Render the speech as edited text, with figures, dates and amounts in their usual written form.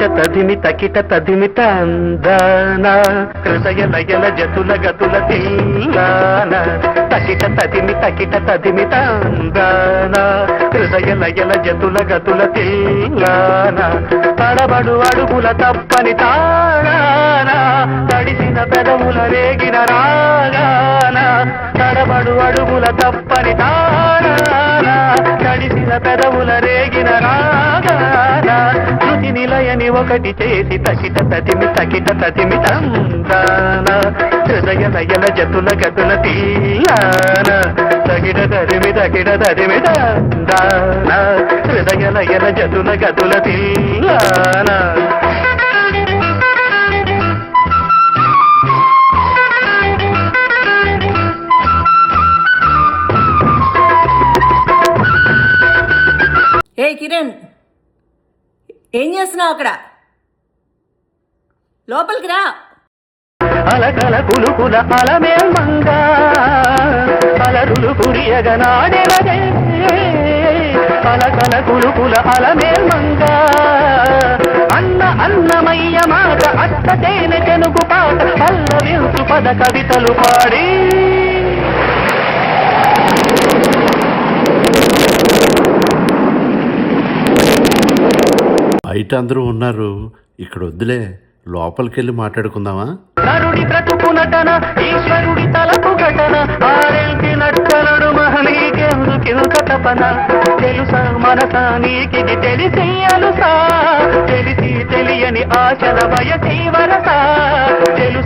తకిట తదిమి తందాన హృదయ లయల జతుల గతుల తిల్లాన తకిట తదిమి తందాన హృదయ లయల జతుల గతుల తిల్లాన తడబడు అడుగుల తప్పని తాళాన తడిసిన పెదవుల రేగిన రాగాన తడబడు అడుగుల తప్పని తాళాన తడిసిన పెదవుల రేగిన రాగాన శృతి నిలయని ఒకటి చేసి తకిట తదిమి తందాన హృదయ లయల జతుల గతుల తీయాన తకిట తదిమి తందాన హృదయ లయల జతుల గతుల తీయాన ఏ కిరణ్, ఏం చేస్తున్నావు అక్కడ? లోపలికి రా. అలకల కులుకుల అలమే మంగ అలరులు కురియగనాడెలగే అలకల కులుకుల అలమే మంగ అన్నమయ్య మాట అత్త తేనె తెనుగు పాట పల్లవించు పద కవితలు పాడి బయట అందరూ ఉన్నారు, ఇక్కడ వద్దులే, లోపలికెళ్ళి మాట్లాడుకుందామా? నరుడి బ్రతుకు నటన ఈశ్వరుడి తలకు ఘటన ఆరెల్కి నట్టనడు మహనీకెందుకింత తపన తెలుసా మనసా నీకిది తెలిసి అలుసా తెలిసి తెలియని ఆశల వయసీ వరసా తెలుసు